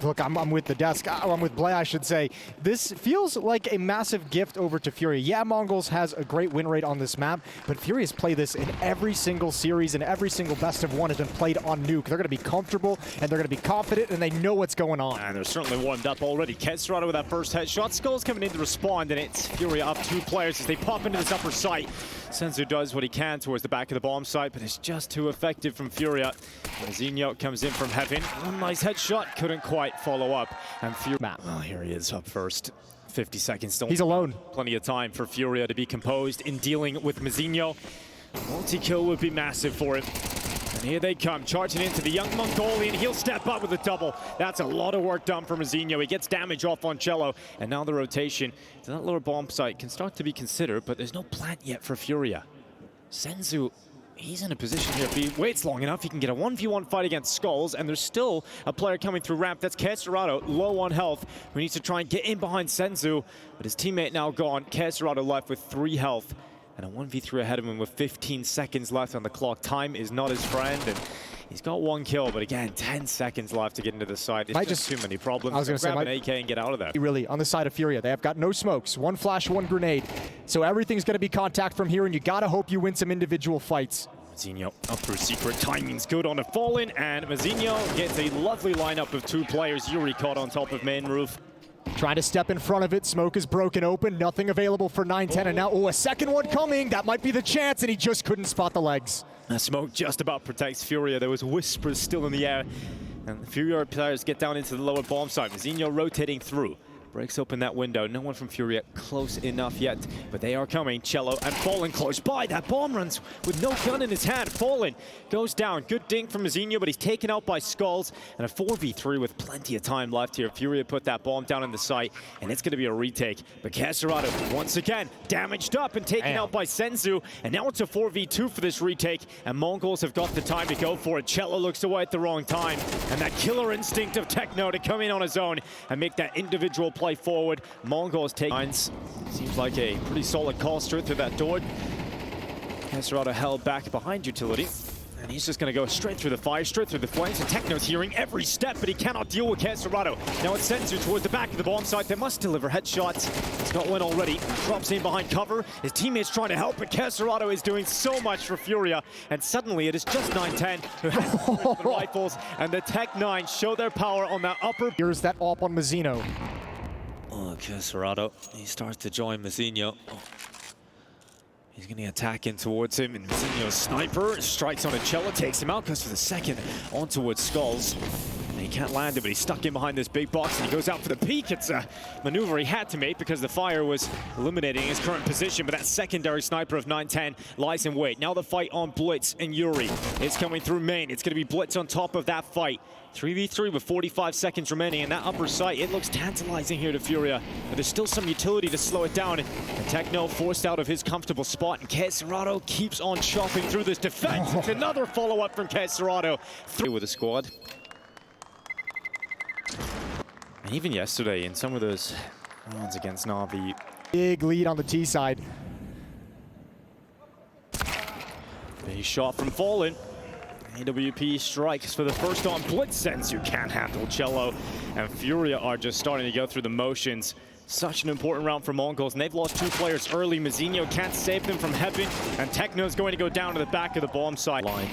look, I'm with the desk. I'm with Blay, I should say. This feels like a massive gift over to FURIA. Yeah, Mongolz has a great win rate on this map, but FURIA's play this in every single series, and every single best of one has been played on Nuke. They're going to be comfortable, and they're going to be confident, and they know what's going on. And they're certainly warmed up already. Kesrado with that first headshot. Skull's coming in to respond, and it's FURIA up 2 players as they pop into this upper site. Senzu does what he can towards the back of the bomb site, but it's just too effective from FURIA. Zinho comes in from heaven. One nice headshot, couldn't quite follow up. And FURIA, well, here he is up first. 50 seconds still. He's alone. Plenty of time for FURIA to be composed in dealing with Zinho. Multi-kill would be massive for him. And here they come, charging into the young Mongolian. He'll step up with a double. That's a lot of work done from Zinho. He gets damage off on cello. And now the rotation to that lower bomb site can start to be considered, but there's no plant yet for FURIA. Senzu, he's in a position here. If he waits long enough, he can get a 1v1 fight against Skulls, and there's still a player coming through ramp. That's Kesrado, low on health, who needs to try and get in behind Senzu, but his teammate now gone. Kesrado left with 3 health, and a 1v3 ahead of him with 15 seconds left on the clock. Time is not his friend, and he's got 1 kill, but again, 10 seconds left to get into the site. It's just too many problems. I was going to say, grab an AK and get out of there. Really, on the side of FURIA, they have got no smokes, 1 flash, 1 grenade. So everything's going to be contact from here, and you got to hope you win some individual fights. Zinho up through secret. Timing's good on a Fallen, and Zinho gets a lovely lineup of 2 players. Yuri caught on top of main roof. Trying to step in front of it. Smoke is broken open. Nothing available for 910. And now, a second one coming. That might be the chance, and he just couldn't spot the legs. The smoke just about protects FURIA. There was whispers still in the air. And the FURIA players get down into the lower bomb site. Zinho rotating through. Breaks open that window. No one from FURIA close enough yet, but they are coming. Cello and Fallen close by. That bomb runs with no gun in his hand. Fallen goes down. Good dink from Zinho, but he's taken out by Skulls. And a 4v3 with plenty of time left here. FURIA put that bomb down in the site, and it's going to be a retake. But Kesrado, once again, damaged up and taken out by Senzu. And now it's a 4v2 for this retake, and Mongolz have got the time to go for it. Cello looks away at the wrong time, and that killer instinct of Techno to come in on his own and make that individual play forward. Mongolz take lines. Seems like a pretty solid call straight through that door. Kesrado held back behind utility, and he's just going to go straight through the fire, straight through the flames, and Techno's hearing every step, but he cannot deal with Kesrado. Now it's Senzu towards the back of the bomb site. They must deliver headshots. He's got one already. Drops in behind cover. His teammates trying to help, but Kesrado is doing so much for FURIA, and suddenly it is just 910 who has the rifles, and the Tech 9 show their power on that upper. Here's that op on Zinho. Oh, Kesrado, he starts to join Zinho. He's going to attack in towards him, and Zinho's sniper strikes on a cello, takes him out, goes for the second on towards Skulls. And he can't land it, but he's stuck in behind this big box, and he goes out for the peek. It's a maneuver he had to make because the fire was eliminating his current position, but that secondary sniper of 910 lies in wait. Now the fight on Blitz and Yuri. It's coming through main. It's going to be Blitz on top of that fight. 3v3 with 45 seconds remaining, and that upper site, it looks tantalizing here to FURIA, but there's still some utility to slow it down, and Techno forced out of his comfortable spot, and Kesrado keeps on chopping through this defense. It's another follow-up from Kesrado. Through with the squad. And even yesterday, in some of those rounds against NaVi. Big lead on the T side. Big shot from Fallen. AWP strikes for the first on Blitz. Senzu can't handle cello, and FURIA are just starting to go through the motions. Such an important round for Mongolz, and they've lost 2 players early. Zinho can't save them from heaven, and Techno's going to go down to the back of the bomb site line.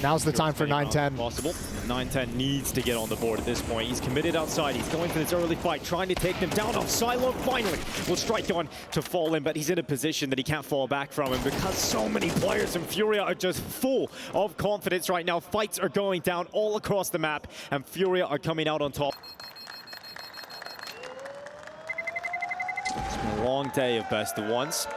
Now's the time for 910. Possible. 910 needs to get on the board at this point. He's committed outside. He's going for this early fight, trying to take them down off silo. Finally will strike on to Fallen, but he's in a position that he can't fall back from him because so many players in FURIA are just full of confidence right now. Fights are going down all across the map, and FURIA are coming out on top. It's been a long day of best of ones.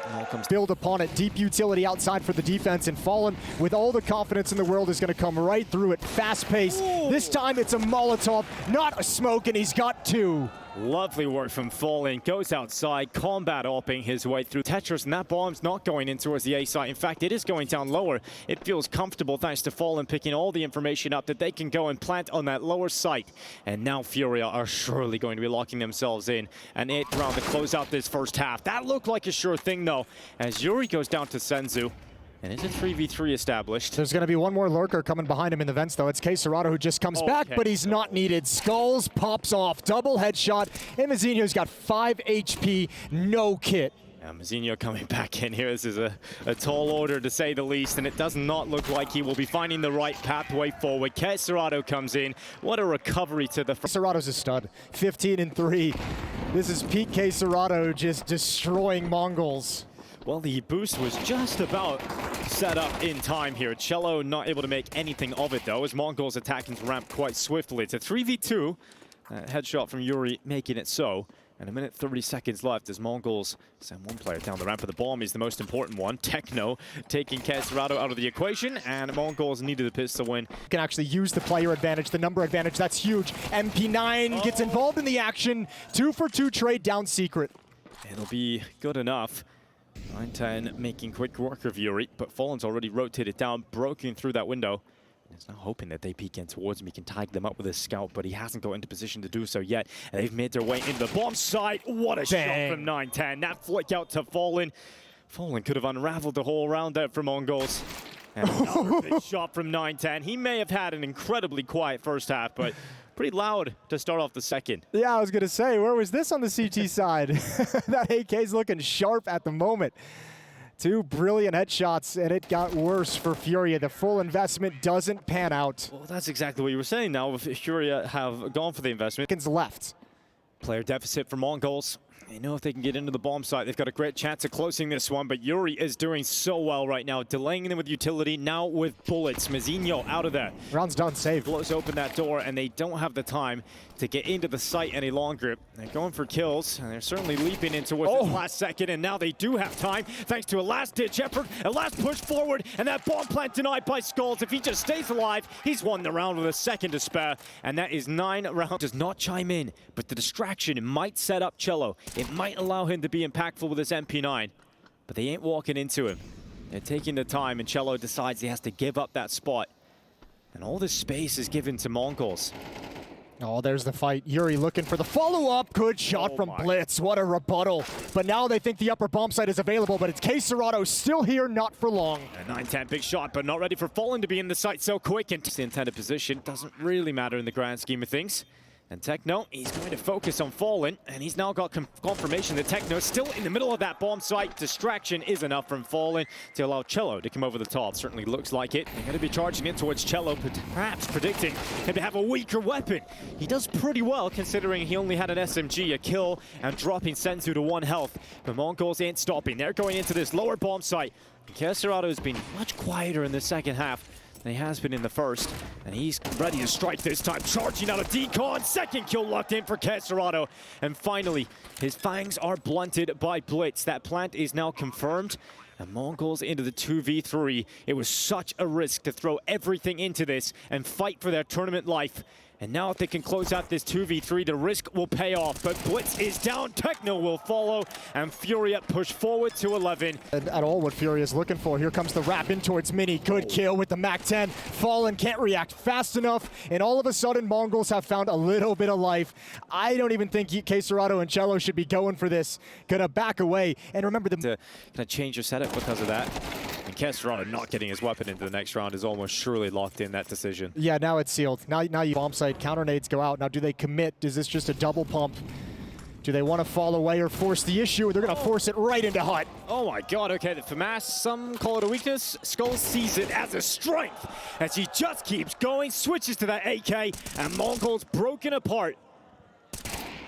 Build upon it. Deep utility outside for the defense, and Fallen, with all the confidence in the world, is going to come right through it. Fast pace. This time it's a Molotov, not a smoke, and he's got 2. Lovely work from Fallen. Goes outside, combat opping his way through Tetris, and that bomb's not going in towards the A site. In fact, it is going down lower. It feels comfortable thanks to Fallen picking all the information up that they can go and plant on that lower site. And now FURIA are surely going to be locking themselves in. An 8th round to close out this first half. That looked like a sure thing though, as Yuri goes down to Senzu. And it's a 3v3 established. There's going to be one more lurker coming behind him in the vents, though. It's csgo who just comes back, but he's not needed. Skulls pops off, double headshot, and Mazinho's got 5 HP, no kit. Mazinho coming back in here. This is a tall order, to say the least, and it does not look like he will be finding the right pathway forward. csgo comes in. What a recovery to the... csgo's a stud. 15-3. This is peak csgo just destroying Mongolz. Well, the boost was just about set up in time here. cello not able to make anything of it, though, as Mongolz attacking the ramp quite swiftly. It's a 3v2. Headshot from Yuri making it so. And a minute 30 seconds left as Mongolz send one player down the ramp, but the bomb is the most important one. Techno taking csgo out of the equation, and Mongolz needed the piss to win. Can actually use the player advantage, the number advantage. That's huge. MP9 gets involved in the action. 2 for 2 trade down secret. It'll be good enough. 9-10 making quick work of Yuri, but Fallen's already rotated down, broken through that window. He's now hoping that they peek in towards him. He can tag them up with his scout, but he hasn't got into position to do so yet. And they've made their way into the bomb site. What a shot from 9-10. That flick out to Fallen. Fallen could have unraveled the whole round there for Mongolz. And another big shot from 9-10. He may have had an incredibly quiet first half, but pretty loud to start off the second. Yeah, I was going to say, where was this on the CT side? That AK's looking sharp at the moment. 2 brilliant headshots, and it got worse for FURIA. The full investment doesn't pan out. Well, that's exactly what you were saying now. If FURIA have gone for the investment. Seconds left. Player deficit for Mongolz. They know if they can get into the bomb site, they've got a great chance of closing this one, but Yuri is doing so well right now, delaying them with utility, now with bullets. Mazinho out of there. Round's done, saved. Blows open that door, and they don't have the time to get into the site any longer. They're going for kills, and they're certainly leaping into what's the last second, and now they do have time, thanks to a last-ditch effort, a last push forward, and that bomb plant denied by Skulls. If he just stays alive, he's won the round with a second to spare, and that is 9 rounds. Does not chime in, but the distraction might set up cello. It might allow him to be impactful with his MP9, but they ain't walking into him. They're taking the time, and cello decides he has to give up that spot. And all this space is given to Mongolz. Oh, there's the fight. Yuri looking for the follow-up. Good shot from Blitz. What a rebuttal. But now they think the upper bomb site is available, but it's csgo still here, not for long. A 9-10 big shot, but not ready for Fallen to be in the site so quick. And the intended position doesn't really matter in the grand scheme of things. And Techno, he's going to focus on Fallen, and he's now got confirmation that Techno's still in the middle of that bomb site. Distraction is enough from Fallen to allow cello to come over the top. Certainly looks like it. They're going to be charging it towards cello, but perhaps predicting him to have a weaker weapon. He does pretty well, considering he only had an SMG, a kill, and dropping Senzu to 1 health. But Mongolz ain't stopping. They're going into this lower bomb site. csgo has been much quieter in the second half than he has been in the first, and he's ready to strike this time, charging out a decon. Second kill locked in for csgo, and finally his fangs are blunted by Blitz. That plant is now confirmed, and Mongolz into the 2v3. It was such a risk to throw everything into this and fight for their tournament life. And now if they can close out this 2v3, the risk will pay off. But Blitz is down, Techno will follow, and FURIA push forward to 11. At all what FURIA is looking for. Here comes the wrap in towards Mini. Good kill with the MAC-10. Fallen can't react fast enough, and all of a sudden Mongolz have found a little bit of life. I don't even think csgo and cello should be going for this. Gonna back away, and remember Gonna change your setup because of that. And csgo not getting his weapon into the next round is almost surely locked in that decision. Yeah, now it's sealed. Now you bomb site. Counter nades go out. Now do they commit? Is this just a double pump? Do they want to fall away or force the issue? Or they're going to force it right into Hut. Oh my god, okay, the FAMAS, some call it a weakness. Skulls sees it as a strength as he just keeps going, switches to that AK, and Mongolz broken apart.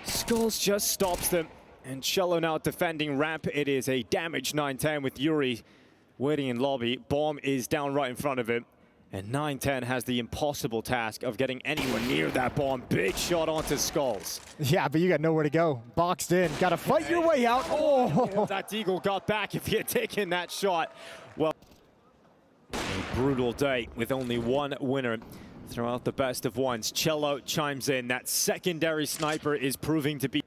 Skulls just stops them, and cello now defending ramp. It is a damaged 9-10 with Yuri waiting in lobby. Bomb is down right in front of him. And 9-10 has the impossible task of getting anywhere near that bomb. Big shot onto Skulls. Yeah, but you got nowhere to go. Boxed in. Got to fight your way out. Oh! That Deagle got back if he had taken that shot. Well, a brutal day with only one winner throughout the best of ones. cello chimes in. That secondary sniper is proving to be...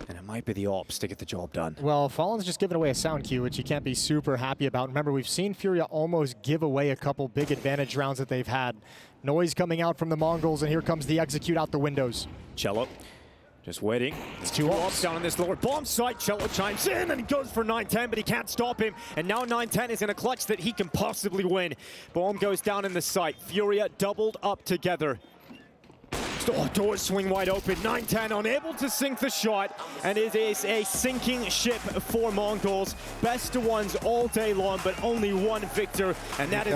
And it might be the ops to get the job done. Well, Fallen's just giving away a sound cue, which you can't be super happy about. Remember, we've seen FURIA almost give away a couple big advantage rounds that they've had. Noise coming out from the Mongolz, and here comes the execute out the windows. cello Just waiting. It's two ops down on this lower bomb site. Cello chimes in and he goes for 910, but he can't stop him. And now 910 is in a clutch that he can possibly win. Bomb goes down in the site. FURIA doubled up together. Oh, doors swing wide open. 910 unable to sink the shot, and it is a sinking ship for Mongolz. Best of ones all day long, but only one victor, and that is